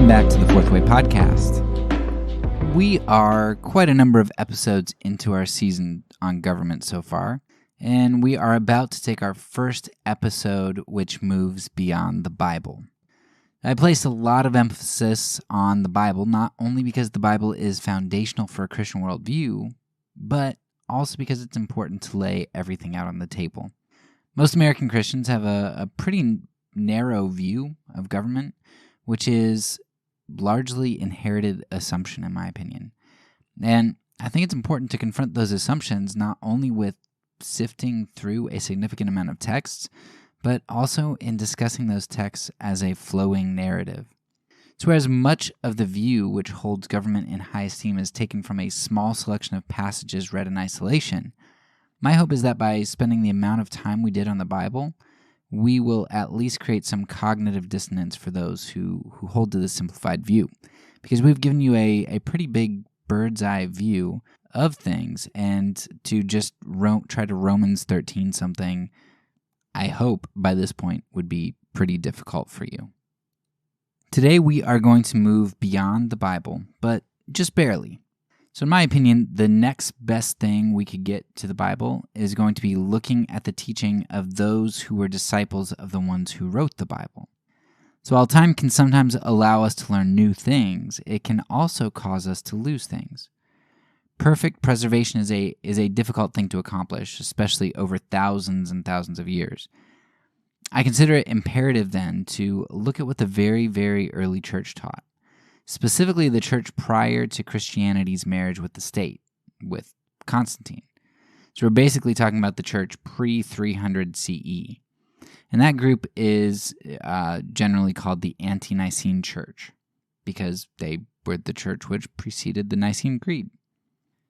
Welcome back to the Fourth Way Podcast. We are quite a number of episodes into our season on government so far, and we are about to take our first episode which moves beyond the Bible. I placed a lot of emphasis on the Bible, not only because the Bible is foundational for a Christian worldview, but also because it's important to lay everything out on the table. Most American Christians have a pretty narrow view of government, which is largely inherited assumption, in my opinion. And I think it's important to confront those assumptions not only with sifting through a significant amount of texts, but also in discussing those texts as a flowing narrative. So whereas much of the view which holds government in high esteem is taken from a small selection of passages read in isolation, my hope is that by spending the amount of time we did on the Bible, we will at least create some cognitive dissonance for those who hold to this simplified view. Because we've given you a pretty big bird's eye view of things, and to just try to Romans 13 something, I hope by this point would be pretty difficult for you. Today we are going to move beyond the Bible, but just barely. So in my opinion, the next best thing we could get to the Bible is going to be looking at the teaching of those who were disciples of the ones who wrote the Bible. So while time can sometimes allow us to learn new things, it can also cause us to lose things. Perfect preservation is a difficult thing to accomplish, especially over thousands and thousands of years. I consider it imperative then to look at what the very, very early church taught. Specifically the church prior to Christianity's marriage with the state, with Constantine. So we're basically talking about the church pre-300 CE. And that group is generally called the Ante-Nicene church, because they were the church which preceded the Nicene Creed.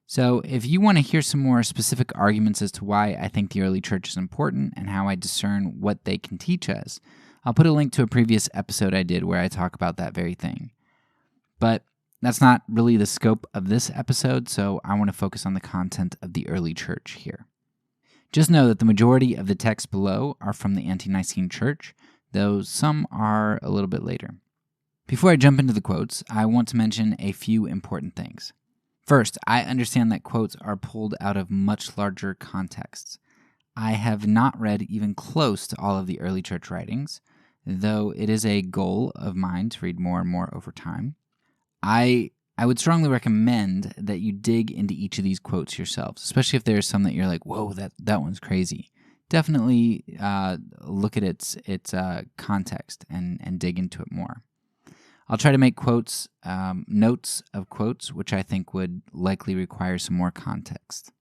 So if you want to hear some more specific arguments as to why I think the early church is important and how I discern what they can teach us, I'll put a link to a previous episode I did where I talk about that very thing. But that's not really the scope of this episode, so I want to focus on the content of the early church here. Just know that the majority of the texts below are from the Ante-Nicene church, though some are a little bit later. Before I jump into the quotes, I want to mention a few important things. First, I understand that quotes are pulled out of much larger contexts. I have not read even close to all of the early church writings, though it is a goal of mine to read more and more over time. I would strongly recommend that you dig into each of these quotes yourselves, especially if there's some that you're like, whoa, that one's crazy. Definitely look at its context and dig into it more. I'll try to make quotes, notes of quotes, which I think would likely require some more context.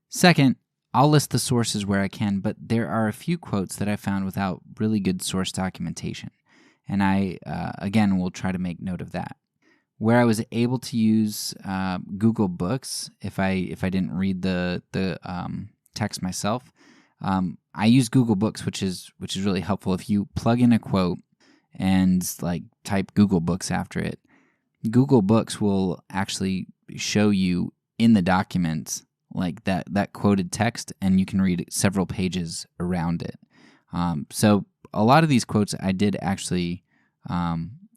Second, I'll list the sources where I can, but there are a few quotes that I found without really good source documentation, and I, again, will try to make note of that. Where I was able to use Google Books, if I didn't read the text myself, I use Google Books, which is really helpful. If you plug in a quote and type Google Books after it, Google Books will actually show you in the document that quoted text, and you can read several pages around it. So a lot of these quotes I did actually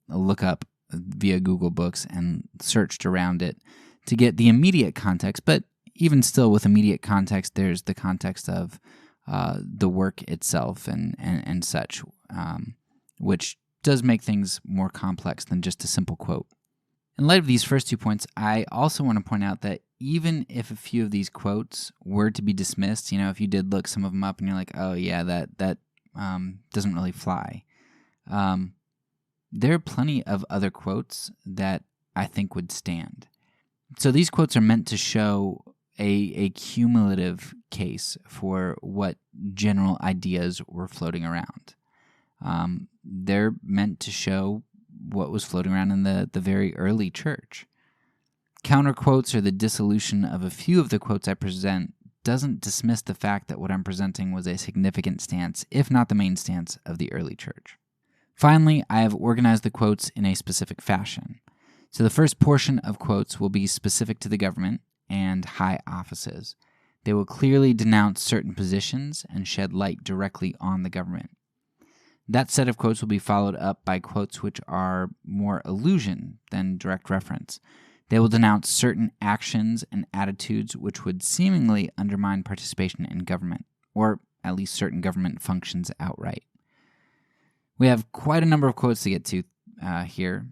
look up via Google Books and searched around it to get the immediate context, but even still with immediate context, there's the context of the work itself and such, which does make things more complex than just a simple quote. In light of these first 2 points, I also want to point out that even if a few of these quotes were to be dismissed, if you did look some of them up and you're like, oh yeah, that doesn't really fly, there are plenty of other quotes that I think would stand. So these quotes are meant to show a cumulative case for what general ideas were floating around. They're meant to show what was floating around in the very early church. Counter quotes or the dissolution of a few of the quotes I present doesn't dismiss the fact that what I'm presenting was a significant stance, if not the main stance, of the early church. Finally, I have organized the quotes in a specific fashion. So the first portion of quotes will be specific to the government and high offices. They will clearly denounce certain positions and shed light directly on the government. That set of quotes will be followed up by quotes which are more allusion than direct reference. They will denounce certain actions and attitudes which would seemingly undermine participation in government, or at least certain government functions outright. We have quite a number of quotes to get to here,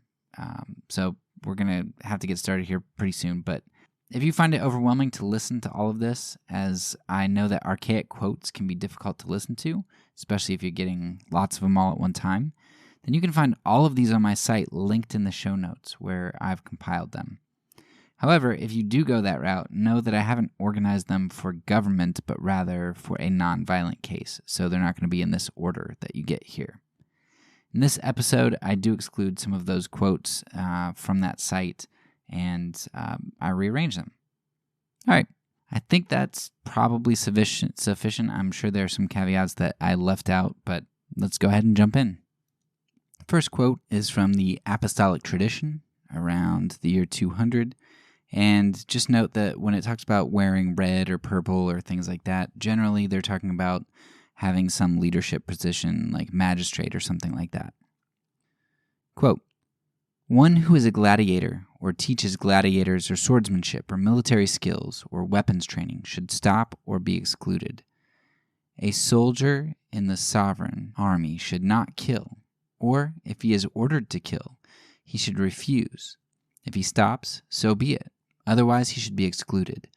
so we're going to have to get started here pretty soon. But if you find it overwhelming to listen to all of this, as I know that archaic quotes can be difficult to listen to, especially if you're getting lots of them all at one time, then you can find all of these on my site linked in the show notes where I've compiled them. However, if you do go that route, know that I haven't organized them for government, but rather for a nonviolent case, so they're not going to be in this order that you get here. In this episode, I do exclude some of those quotes from that site, and I rearrange them. All right, I think that's probably sufficient. I'm sure there are some caveats that I left out, but let's go ahead and jump in. The first quote is from the Apostolic Tradition around the year 200, and just note that when it talks about wearing red or purple or things like that, generally they're talking about having some leadership position like magistrate or something like that. Quote, "One who is a gladiator or teaches gladiators or swordsmanship or military skills or weapons training should stop or be excluded. A soldier in the sovereign army should not kill, or if he is ordered to kill, he should refuse. If he stops, so be it. Otherwise he should be excluded.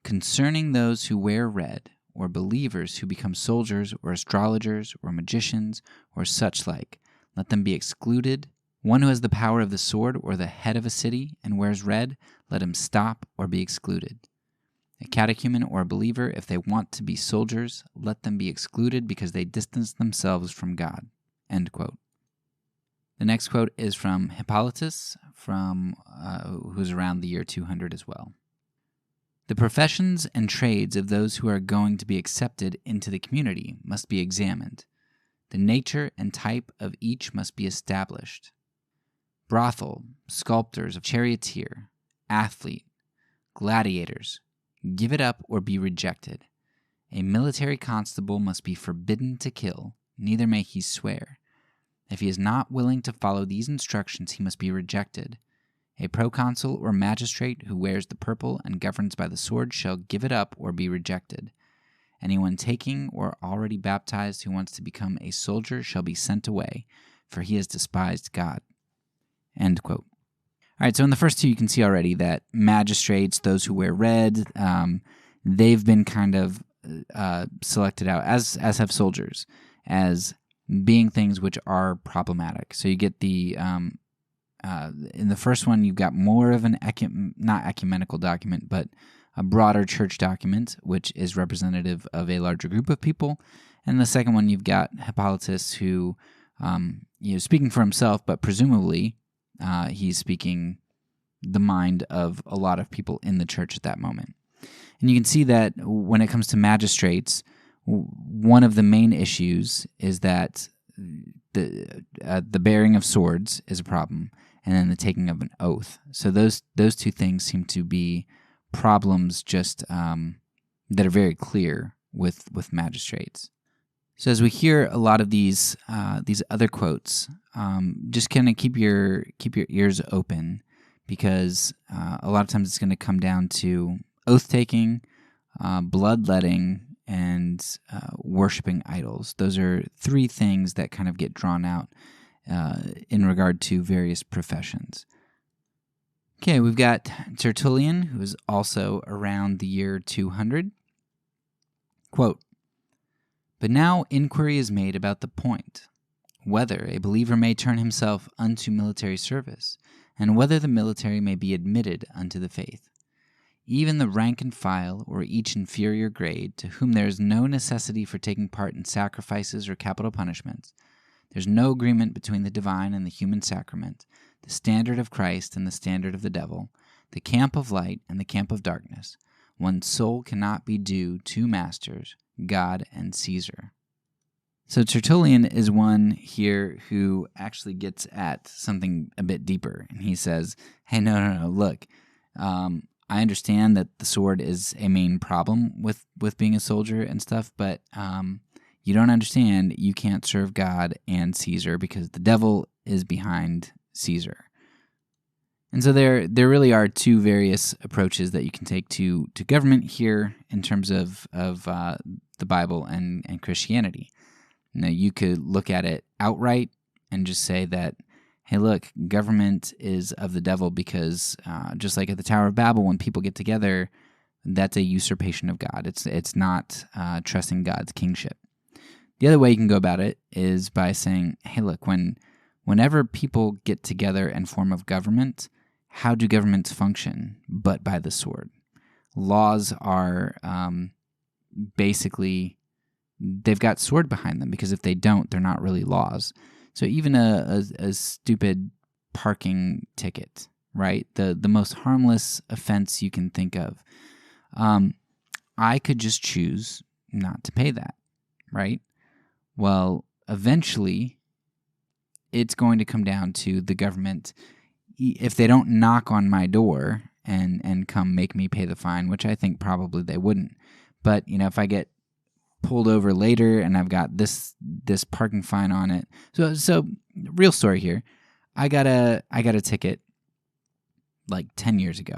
Concerning those who wear red, or believers who become soldiers or astrologers or magicians or such like, let them be excluded. One who has the power of the sword or the head of a city and wears red, let him stop or be excluded. A catechumen or a believer, if they want to be soldiers, let them be excluded because they distance themselves from God." End quote. The next quote is from Hippolytus, who's around the year 200 as well. "The professions and trades of those who are going to be accepted into the community must be examined. The nature and type of each must be established. Brothel, sculptors, charioteer, athlete, gladiators, give it up or be rejected. A military constable must be forbidden to kill, neither may he swear. If he is not willing to follow these instructions, he must be rejected. A proconsul or magistrate who wears the purple and governs by the sword shall give it up or be rejected. Anyone taking or already baptized who wants to become a soldier shall be sent away, for he has despised God." End quote. All right, so in the first two you can see already that magistrates, those who wear red, they've been kind of selected out, as have soldiers, as being things which are problematic. So you get the... in the first one, you've got more of an not ecumenical document, but a broader church document, which is representative of a larger group of people. And the second one, you've got Hippolytus, who, speaking for himself, but presumably he's speaking the mind of a lot of people in the church at that moment. And you can see that when it comes to magistrates, one of the main issues is that the bearing of swords is a problem, and then the taking of an oath. So those two things seem to be problems just that are very clear with magistrates. So as we hear a lot of these other quotes, just kind of keep your ears open, because a lot of times it's going to come down to oath taking, bloodletting, and worshiping idols. Those are three things that kind of get drawn out in regard to various professions. Okay, we've got Tertullian, who is also around the year 200. Quote, "But now inquiry is made about the point, whether a believer may turn himself unto military service, and whether the military may be admitted unto the faith. Even the rank and file, or each inferior grade, to whom there is no necessity for taking part in sacrifices or capital punishments. There's no agreement between the divine and the human sacrament, the standard of Christ and the standard of the devil, the camp of light and the camp of darkness. One's soul cannot be due two masters, God and Caesar." So Tertullian is one here who actually gets at something a bit deeper. And he says, hey, no, look, I understand that the sword is a main problem with being a soldier and stuff, but you don't understand, you can't serve God and Caesar because the devil is behind Caesar. And so there really are two various approaches that you can take to government here in terms of the Bible and Christianity. Now, you could look at it outright and just say that, hey, look, government is of the devil because just like at the Tower of Babel, when people get together, that's a usurpation of God. It's not trusting God's kingship. The other way you can go about it is by saying, hey, look, whenever people get together and form a government, how do governments function but by the sword? Laws are basically, they've got sword behind them, because if they don't, they're not really laws. So even a stupid parking ticket, right? The most harmless offense you can think of. I could just choose not to pay that, right? Well, eventually, it's going to come down to the government. If they don't knock on my door and come make me pay the fine, which I think probably they wouldn't. But, if I get pulled over later and I've got this parking fine on it. So real story here. I got a ticket like 10 years ago,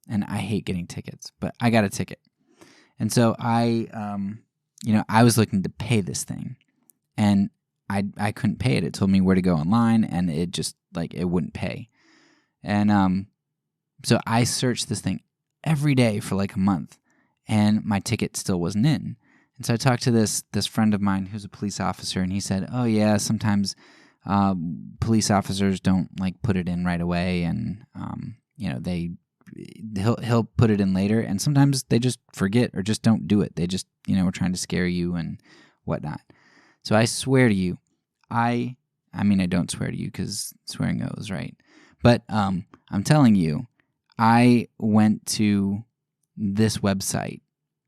and I hate getting tickets, but I got a ticket. And so I was looking to pay this thing, and I couldn't pay it. It told me where to go online, and it just it wouldn't pay. And so I searched this thing every day for like a month, and my ticket still wasn't in. And so I talked to this friend of mine who's a police officer, and he said, "Oh yeah, sometimes police officers don't put it in right away, and he'll put it in later, and sometimes they just forget or just don't do it. They just are trying to scare you and whatnot." So I swear to you, I don't swear to you because swearing goes right, but I'm telling you, I went to this website.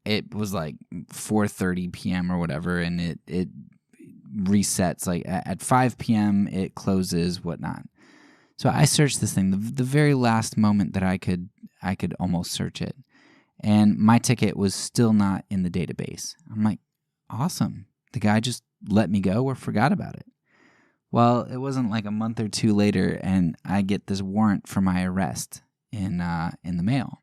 It was 4:30 p.m. or whatever, and it resets at 5 p.m. It closes, whatnot. So I searched this thing the very last moment that I could almost search it, and my ticket was still not in the database. I'm like, awesome, the guy just let me go or forgot about it. Well, it wasn't a month or two later, and I get this warrant for my arrest in the mail.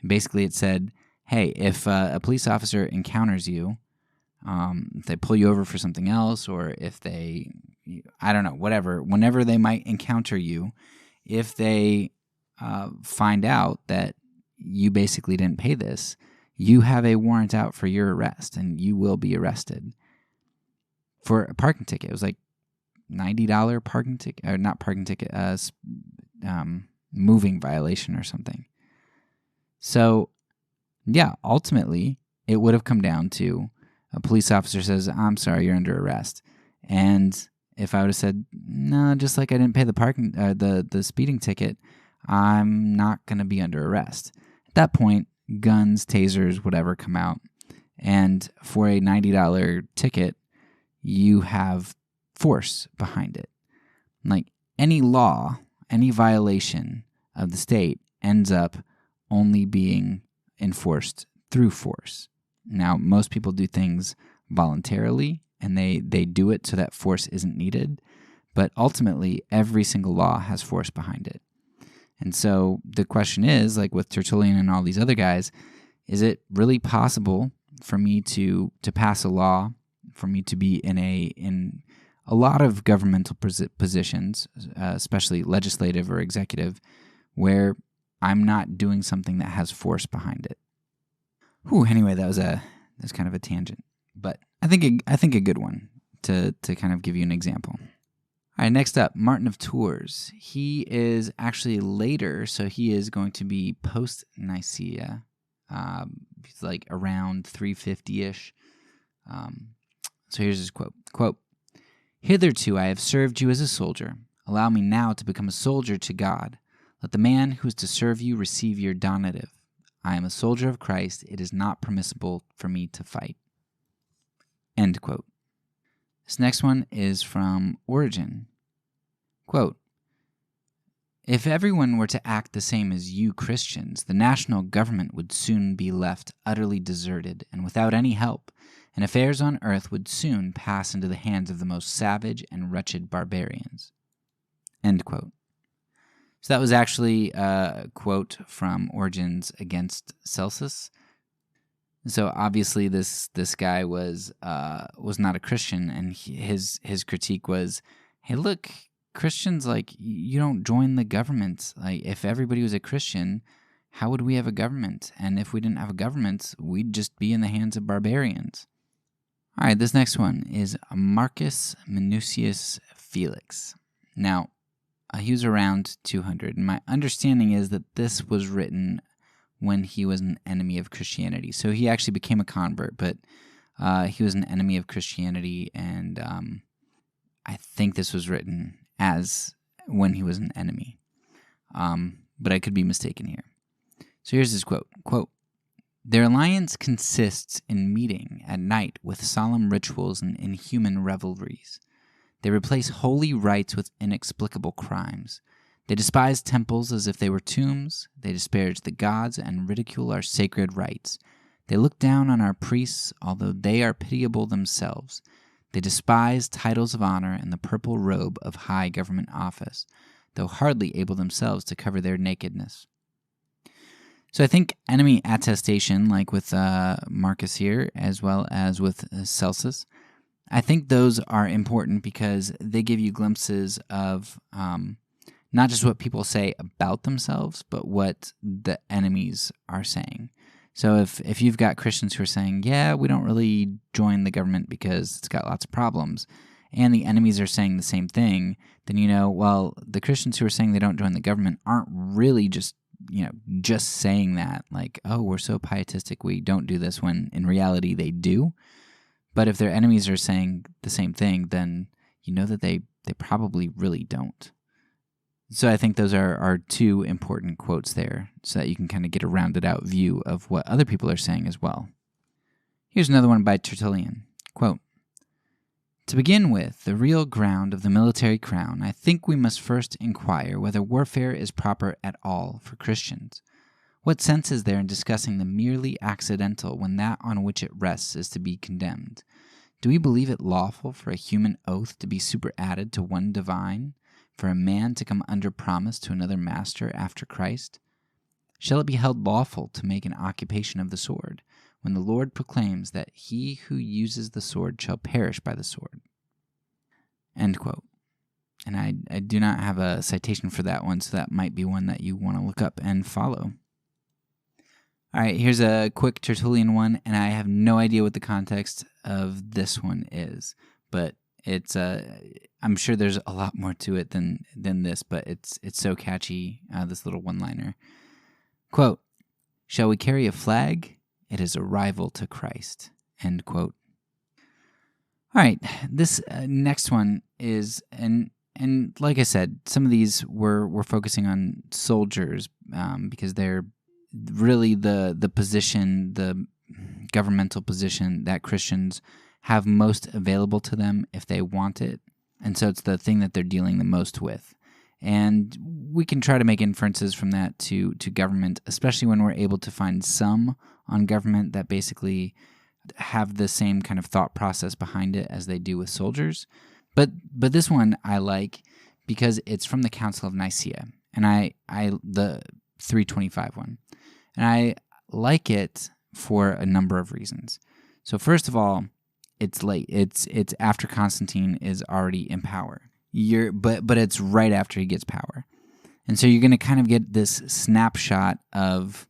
And basically, it said, hey, if a police officer encounters you, if they pull you over for something else, or if they, I don't know, whatever, whenever they might encounter you, if they find out that you basically didn't pay this, you have a warrant out for your arrest, and you will be arrested for a parking ticket. It was $90 parking ticket, or not parking ticket, moving violation or something. So, yeah, ultimately, it would have come down to a police officer says, "I'm sorry, you're under arrest." And if I would have said, "No, just like I didn't pay the parking, the speeding ticket, I'm not going to be under arrest." At that point, guns, tasers, whatever come out. And for a $90 ticket, you have force behind it. Any law, any violation of the state ends up only being enforced through force. Now, most people do things voluntarily, and they do it so that force isn't needed, but ultimately, every single law has force behind it. And so the question is, with Tertullian and all these other guys, is it really possible for me to pass a law, for me to be in a lot of governmental positions, especially legislative or executive, where I'm not doing something that has force behind it? Anyway, that was kind of a tangent, but I think a good one to kind of give you an example. All right, next up, Martin of Tours. He is actually later, so he is going to be post-Nicaea. He's around 350-ish. So here's his quote. Quote, "Hitherto I have served you as a soldier. Allow me now to become a soldier to God. Let the man who is to serve you receive your donative. I am a soldier of Christ. It is not permissible for me to fight." End quote. This next one is from Origen. Quote, "If everyone were to act the same as you Christians, the national government would soon be left utterly deserted and without any help, and affairs on earth would soon pass into the hands of the most savage and wretched barbarians." End quote. So that was actually a quote from Origen's Against Celsus. So obviously this guy was not a Christian, and his critique was, hey, look, Christians, like, you don't join the government. Like, if everybody was a Christian, how would we have a government? And if we didn't have a government, we'd just be in the hands of barbarians. All right, this next one is Marcus Minucius Felix. Now, he was around 200, and my understanding is that this was written when he was an enemy of Christianity. So he actually became a convert, but he was an enemy of Christianity, and I think this was written as when he was an enemy. But I could be mistaken here. So here's his quote. Quote, "Their alliance consists in meeting at night with solemn rituals and inhuman revelries. They replace holy rites with inexplicable crimes. They despise temples as if they were tombs. They disparage the gods and ridicule our sacred rites. They look down on our priests, although they are pitiable themselves. They despise titles of honor and the purple robe of high government office, though hardly able themselves to cover their nakedness." So I think enemy attestation, like with Marcus here, as well as with Celsus, I think those are important because they give you glimpses of not just what people say about themselves, but what the enemies are saying. So if you've got Christians who are saying, yeah, we don't really join the government because it's got lots of problems, and the enemies are saying the same thing, then you know, well, the Christians who are saying they don't join the government aren't really just saying that, like, oh, we're so pietistic, we don't do this, when in reality they do. But if their enemies are saying the same thing, then you know that they probably really don't. So I think those are two important quotes there, so that you can kind of get a rounded out view of what other people are saying as well. Here's another one by Tertullian. Quote, "To begin with, the real ground of the military crown, I think we must first inquire whether warfare is proper at all for Christians. What sense is there in discussing the merely accidental when that on which it rests is to be condemned? Do we believe it lawful for a human oath to be superadded to one divine, for a man to come under promise to another master after Christ? Shall it be held lawful to make an occupation of the sword, when the Lord proclaims that he who uses the sword shall perish by the sword?" End quote. And I do not have a citation for that one, so that might be one that you want to look up and follow. All right, here's a quick Tertullian one, and I have no idea what the context of this one is, but it's I'm sure there's a lot more to it than this, but it's so catchy, this little one-liner. Quote, "Shall we carry a flag? It is a rival to Christ." End quote. All right, this next one is, and like I said, some of these we're focusing on soldiers because they're really the position, the governmental position that Christians have most available to them if they want it. And so it's the thing that they're dealing the most with. And we can try to make inferences from that to government, especially when we're able to find some on government that basically have the same kind of thought process behind it as they do with soldiers. But this one I like because it's from the Council of Nicaea, and I the 325 one. And I like it for a number of reasons. So first of all, it's late. It's after Constantine is already in power. But it's right after he gets power. And so you're going to kind of get this snapshot of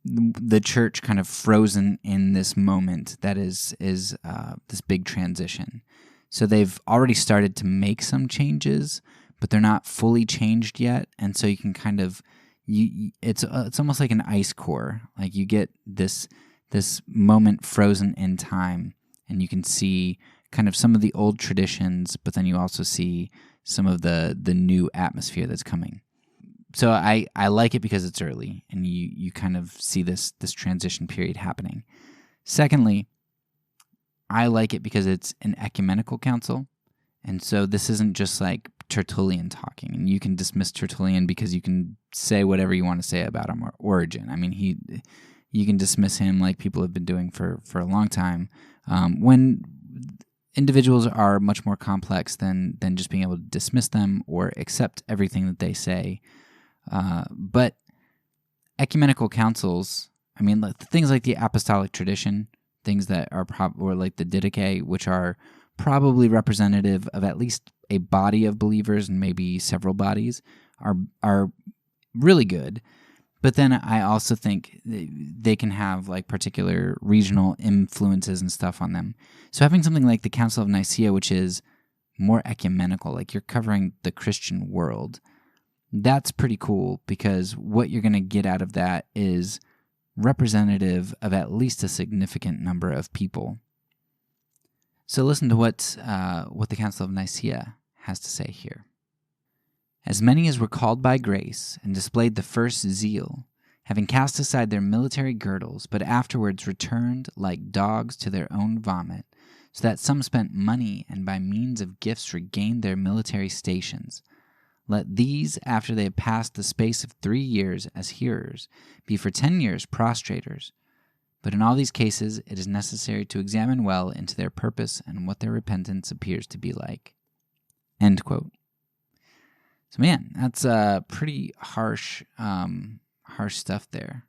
the church kind of frozen in this moment that is this big transition. So they've already started to make some changes, but they're not fully changed yet. And so you can kind of it's almost like an ice core. Like you get this moment frozen in time, and you can see kind of some of the old traditions, but then you also see some of the new atmosphere that's coming. So I like it because it's early, and you kind of see this transition period happening. Secondly, I like it because it's an ecumenical council, and so this isn't just like Tertullian talking, and you can dismiss Tertullian because you can say whatever you want to say about him or Origen. I mean, you can dismiss him like people have been doing for a long time. When individuals are much more complex than just being able to dismiss them or accept everything that they say. But ecumenical councils, I mean, things like the apostolic tradition, things that are or like the Didache, which are probably representative of at least a body of believers and maybe several bodies, are really good. But then I also think they can have like particular regional influences and stuff on them. So having something like the Council of Nicaea, which is more ecumenical, like you're covering the Christian world, that's pretty cool, because what you're going to get out of that is representative of at least a significant number of people. So listen to what the Council of Nicaea has to say here. As many as were called by grace and displayed the first zeal, having cast aside their military girdles, but afterwards returned like dogs to their own vomit, so that some spent money and by means of gifts regained their military stations. Let these, after they have passed the space of 3 years as hearers, be for 10 years prostrators. But in all these cases it is necessary to examine well into their purpose and what their repentance appears to be like. End quote. So man, that's pretty harsh stuff there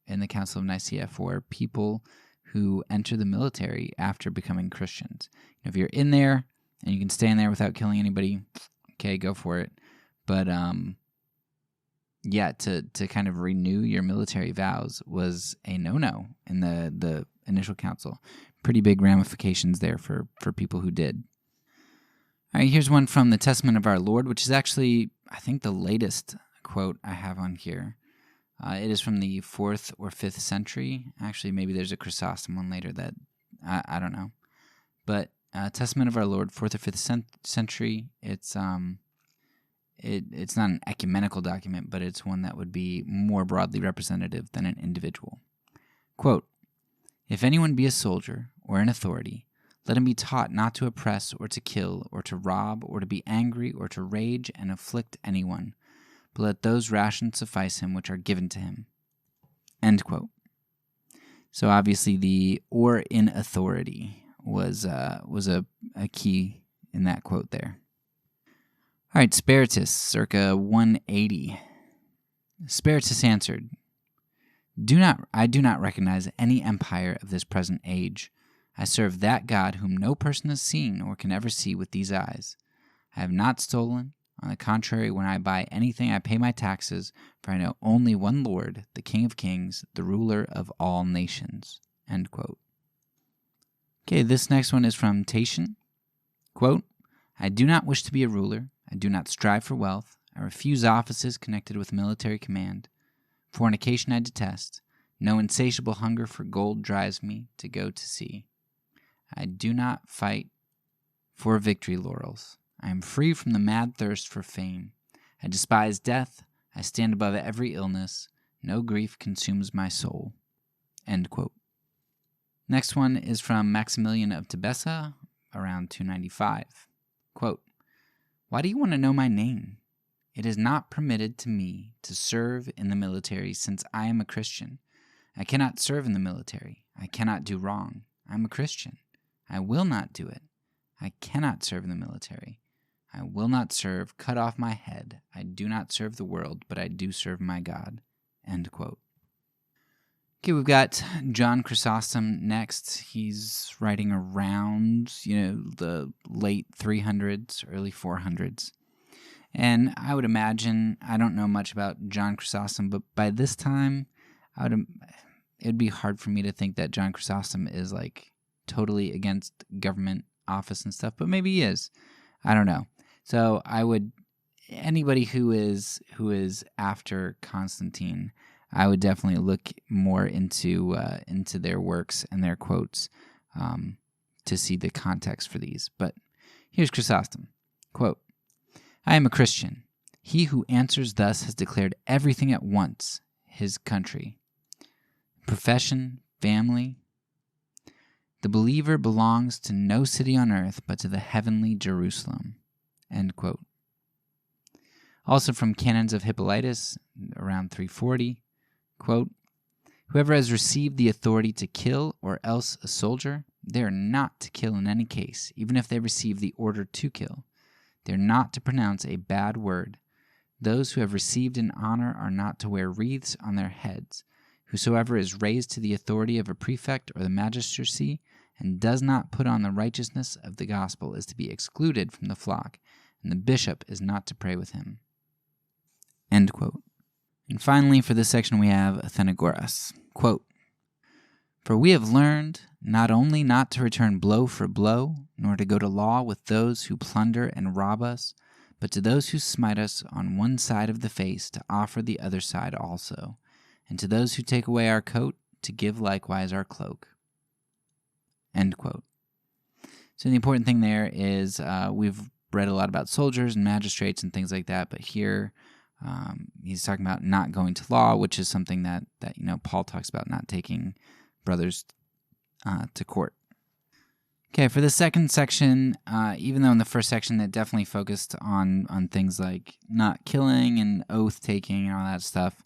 in the Council of Nicaea for people who enter the military after becoming Christians. If you're in there and you can stay in there without killing anybody, okay, go for it. But to kind of renew your military vows was a no-no in the initial council. Pretty big ramifications there for people who did. All right, here's one from the Testament of our Lord, which is actually, I think, the latest quote I have on here. It is from the 4th or 5th century. Actually, maybe there's a Chrysostom one later that I don't know. But Testament of our Lord, 4th or 5th century. It's it's not an ecumenical document, but it's one that would be more broadly representative than an individual. Quote, "If anyone be a soldier or an authority, let him be taught not to oppress or to kill or to rob or to be angry or to rage and afflict anyone, but let those rations suffice him which are given to him." End quote. So obviously the "or in authority" was a key in that quote there. All right, Spiritus, circa 180. Spiritus answered, I do not recognize any empire of this present age. I serve that God whom no person has seen or can ever see with these eyes. I have not stolen. On the contrary, when I buy anything, I pay my taxes, for I know only one Lord, the King of Kings, the ruler of all nations. End quote. Okay, this next one is from Tatian. Quote, "I do not wish to be a ruler. I do not strive for wealth. I refuse offices connected with military command. Fornication I detest. No insatiable hunger for gold drives me to go to sea. I do not fight for victory laurels. I am free from the mad thirst for fame. I despise death. I stand above every illness. No grief consumes my soul." End quote. Next one is from Maximilian of Tebessa, around 295. Quote, "Why do you want to know my name? It is not permitted to me to serve in the military since I am a Christian. I cannot serve in the military. I cannot do wrong. I am a Christian. I will not do it. I cannot serve in the military. I will not serve. Cut off my head. I do not serve the world, but I do serve my God." End quote. Okay, we've got John Chrysostom next. He's writing around, the late 300s, early 400s. And I would imagine, I don't know much about John Chrysostom, but by this time, it'd be hard for me to think that John Chrysostom is like totally against government office and stuff, but maybe he is. I don't know. So anybody who is after Constantine, I would definitely look more into their works and their quotes to see the context for these. But here's Chrysostom. Quote, "I am a Christian. He who answers thus has declared everything at once, his country, profession, family. The believer belongs to no city on earth but to the heavenly Jerusalem." End quote. Also from Canons of Hippolytus, around 340. Quote, Whoever has received the authority to kill or else a soldier, they are not to kill in any case, even if they receive the order to kill. They are not to pronounce a bad word. Those who have received an honor are not to wear wreaths on their heads. Whosoever is raised to the authority of a prefect or the magistracy and does not put on the righteousness of the gospel is to be excluded from the flock, and the bishop is not to pray with him." End quote. And finally, for this section, we have Athenagoras. Quote, "For we have learned not only not to return blow for blow, nor to go to law with those who plunder and rob us, but to those who smite us on one side of the face to offer the other side also, and to those who take away our coat to give likewise our cloak." End quote. So the important thing there is we've read a lot about soldiers and magistrates and things like that, but here he's talking about not going to law, which is something that Paul talks about, not taking brothers to court. Okay, for the second section, even though in the first section it definitely focused on things like not killing and oath taking and all that stuff,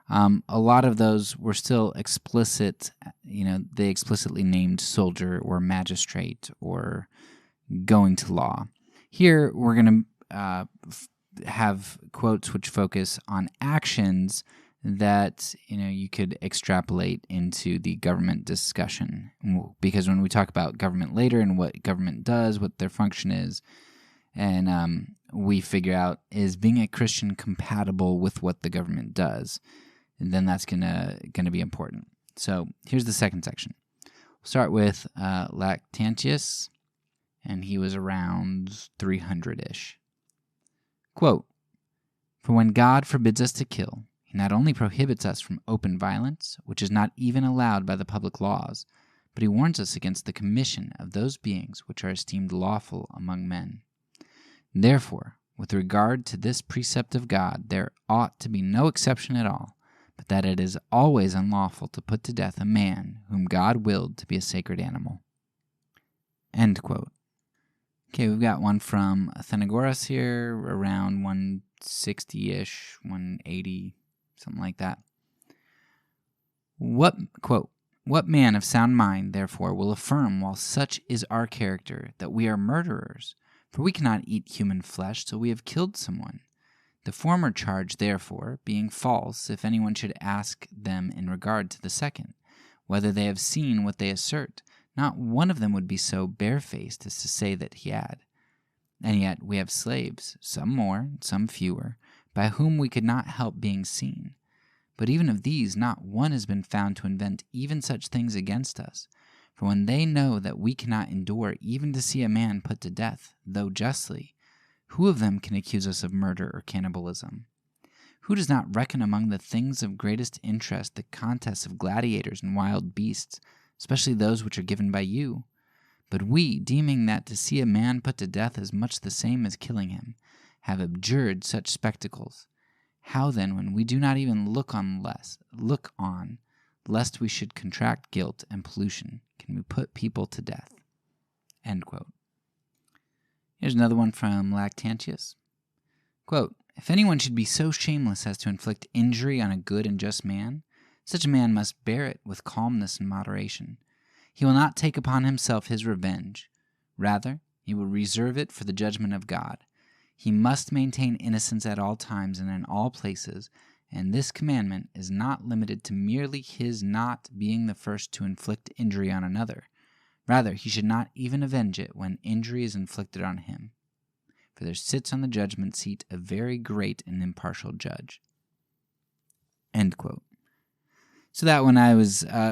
a lot of those were still explicit. They explicitly named soldier or magistrate or going to law. Here we're going to have quotes which focus on actions that you could extrapolate into the government discussion, because when we talk about government later and what government does, what their function is, and we figure out, is being a Christian compatible with what the government does, and then that's gonna be important. So here's the second section. We'll start with Lactantius, and he was around 300-ish. Quote, "For when God forbids us to kill, he not only prohibits us from open violence, which is not even allowed by the public laws, but he warns us against the commission of those beings which are esteemed lawful among men. Therefore, with regard to this precept of God, there ought to be no exception at all, but that it is always unlawful to put to death a man whom God willed to be a sacred animal." End quote. Okay, we've got one from Athenagoras here, around 160-ish, 180, something like that. Quote, "What man of sound mind, therefore, will affirm, while such is our character, that we are murderers? For we cannot eat human flesh till we have killed someone. The former charge, therefore, being false, if anyone should ask them in regard to the second, whether they have seen what they assert, not one of them would be so barefaced as to say that he had. And yet we have slaves, some more, some fewer, by whom we could not help being seen. But even of these not one has been found to invent even such things against us. For when they know that we cannot endure even to see a man put to death, though justly, who of them can accuse us of murder or cannibalism? Who does not reckon among the things of greatest interest the contests of gladiators and wild beasts, especially those which are given by you? But we, deeming that to see a man put to death is much the same as killing him, have abjured such spectacles. How then, when we do not even look on, lest we should contract guilt and pollution, can we put people to death?" End quote. Here's another one from Lactantius. Quote, "If anyone should be so shameless as to inflict injury on a good and just man, such a man must bear it with calmness and moderation. He will not take upon himself his revenge. Rather, he will reserve it for the judgment of God. He must maintain innocence at all times and in all places, and this commandment is not limited to merely his not being the first to inflict injury on another. Rather, he should not even avenge it when injury is inflicted on him. For there sits on the judgment seat a very great and impartial judge." End quote. So that one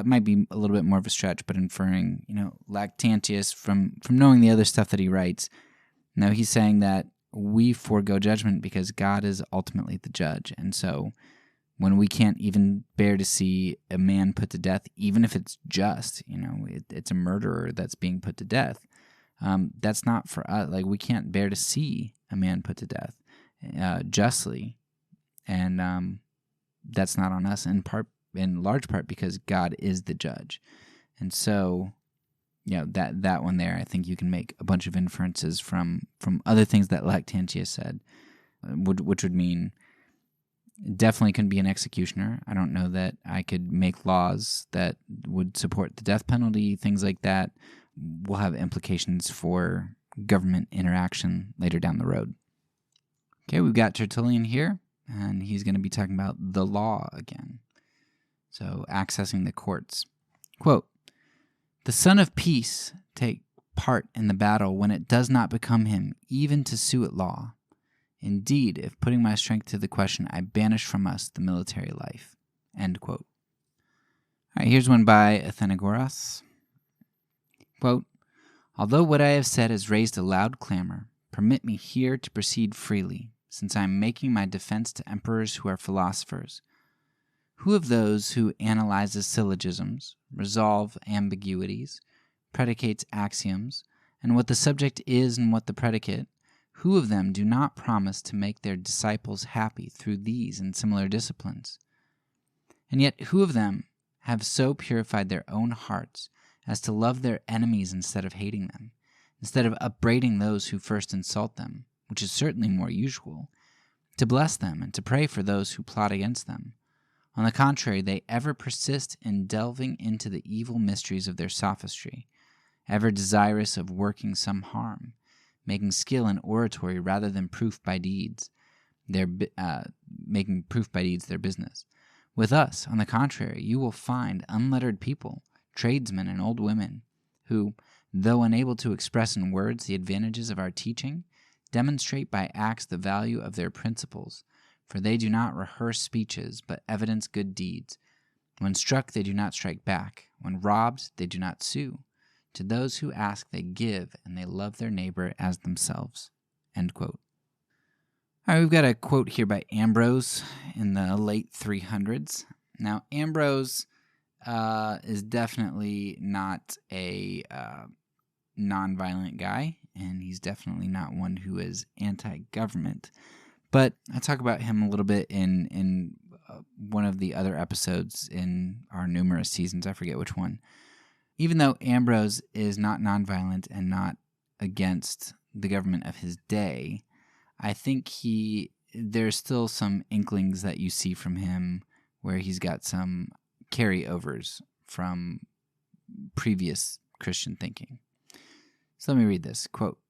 might be a little bit more of a stretch, but inferring, Lactantius from knowing the other stuff that he writes. Now he's saying that we forego judgment because God is ultimately the judge. And so when we can't even bear to see a man put to death, even if it's just, it's a murderer that's being put to death, that's not for us. Like, we can't bear to see a man put to death justly. And that's not on us in large part because God is the judge. And so, that one there, I think you can make a bunch of inferences from other things that Lactantius said, which would mean Definitely couldn't be an executioner. I don't know that I could make laws that would support the death penalty. Things like that will have implications for government interaction later down the road. Okay, we've got Tertullian here, and he's going to be talking about the law again. So, accessing the courts. Quote, "The Son of Peace take part in the battle when it does not become him even to sue at law. Indeed, if putting my strength to the question, I banish from us the military life." End quote. All right, here's one by Athenagoras. Quote, "Although what I have said has raised a loud clamor, permit me here to proceed freely, since I am making my defense to emperors who are philosophers. Who of those who analyzes syllogisms, resolve ambiguities, predicates axioms, and what the subject is and what the predicate, who of them do not promise to make their disciples happy through these and similar disciplines? And yet who of them have so purified their own hearts as to love their enemies instead of hating them, instead of upbraiding those who first insult them, which is certainly more usual, to bless them and to pray for those who plot against them? On the contrary, they ever persist in delving into the evil mysteries of their sophistry, ever desirous of working some harm, making skill in oratory rather than proof by deeds, making proof by deeds their business. With us, on the contrary, you will find unlettered people, tradesmen and old women, who, though unable to express in words the advantages of our teaching, demonstrate by acts the value of their principles, for they do not rehearse speeches, but evidence good deeds. When struck, they do not strike back. When robbed, they do not sue. To those who ask, they give, and they love their neighbor as themselves." End quote. All right, we've got a quote here by Ambrose in the late 300s. Now, Ambrose is definitely not a nonviolent guy, and he's definitely not one who is anti-government. But I talk about him a little bit in one of the other episodes in our numerous seasons. I forget which one. Even though Ambrose is not nonviolent and not against the government of his day, I think there's still some inklings that you see from him where he's got some carryovers from previous Christian thinking. So let me read this. Quote,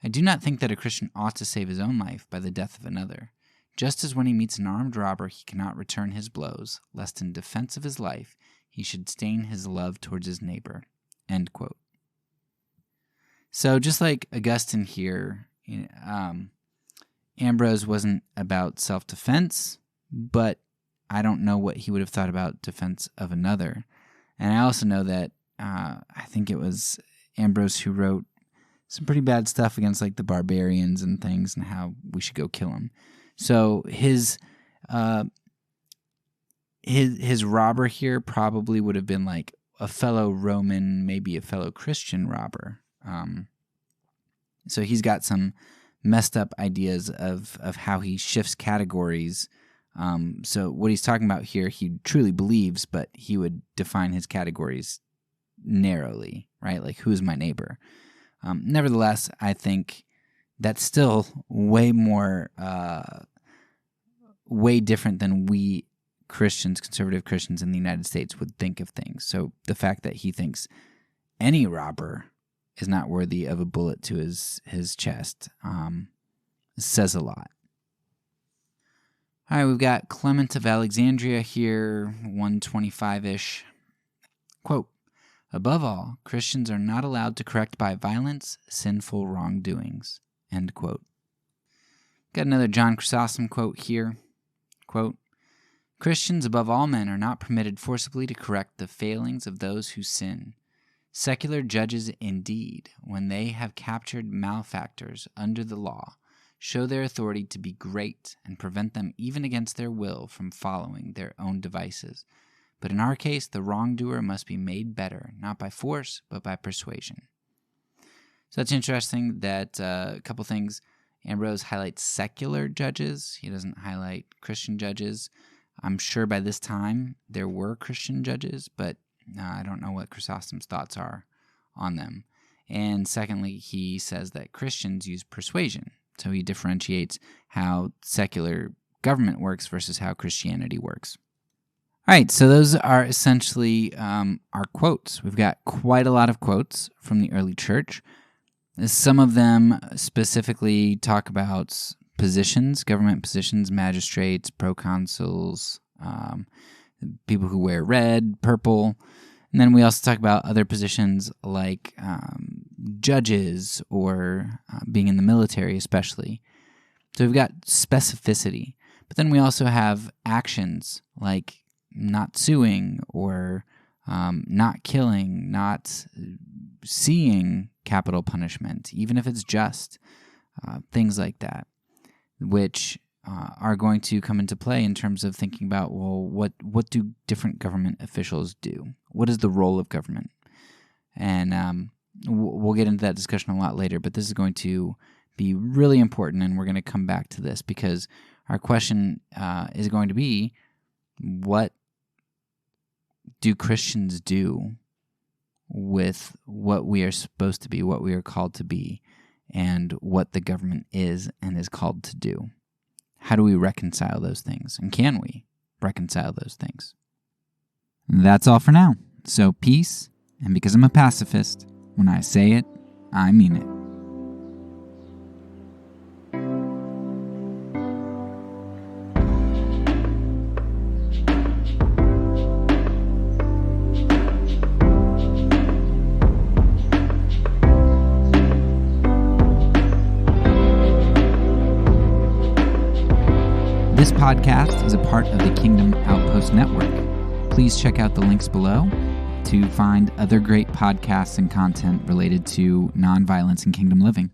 "I do not think that a Christian ought to save his own life by the death of another, just as when he meets an armed robber he cannot return his blows, lest in defense of his life he should stain his love towards his neighbor." End quote. So just like Augustine here, Ambrose wasn't about self-defense, but I don't know what he would have thought about defense of another. And I also know that I think it was Ambrose who wrote some pretty bad stuff against like the barbarians and things and how we should go kill them. So his robber here probably would have been like a fellow Roman, maybe a fellow Christian robber. So he's got some messed up ideas of how he shifts categories. So what he's talking about here, he truly believes, but he would define his categories narrowly, right? Like, who's my neighbor? Nevertheless, I think that's still way different than we Christians, conservative Christians in the United States would think of things. So the fact that he thinks any robber is not worthy of a bullet to his chest says a lot. All right, we've got Clement of Alexandria here, 125-ish. Quote, "Above all, Christians are not allowed to correct by violence sinful wrongdoings." End quote. Got another John Chrysostom quote here. Quote, "Christians above all men are not permitted forcibly to correct the failings of those who sin. Secular judges, indeed, when they have captured malefactors under the law, show their authority to be great and prevent them even against their will from following their own devices. But in our case, the wrongdoer must be made better, not by force, but by persuasion." So it's interesting that a couple things. Ambrose highlights secular judges. He doesn't highlight Christian judges. I'm sure by this time there were Christian judges, but I don't know what Chrysostom's thoughts are on them. And secondly, he says that Christians use persuasion. So he differentiates how secular government works versus how Christianity works. All right, so those are essentially our quotes. We've got quite a lot of quotes from the early church. Some of them specifically talk about positions, government positions, magistrates, proconsuls, people who wear red, purple. And then we also talk about other positions like judges or being in the military especially. So we've got specificity. But then we also have actions like not suing or not killing, not seeing capital punishment, even if it's just, things like that, which are going to come into play in terms of thinking about, well, what do different government officials do? What is the role of government? And we'll get into that discussion a lot later, but this is going to be really important, and we're going to come back to this because our question is going to be, what do Christians do with what we are supposed to be, what we are called to be, and what the government is and is called to do? How do we reconcile those things? And can we reconcile those things? That's all for now. So peace, and because I'm a pacifist, when I say it, I mean it. This podcast is a part of the Kingdom Outpost Network. Please check out the links below to find other great podcasts and content related to nonviolence and kingdom living.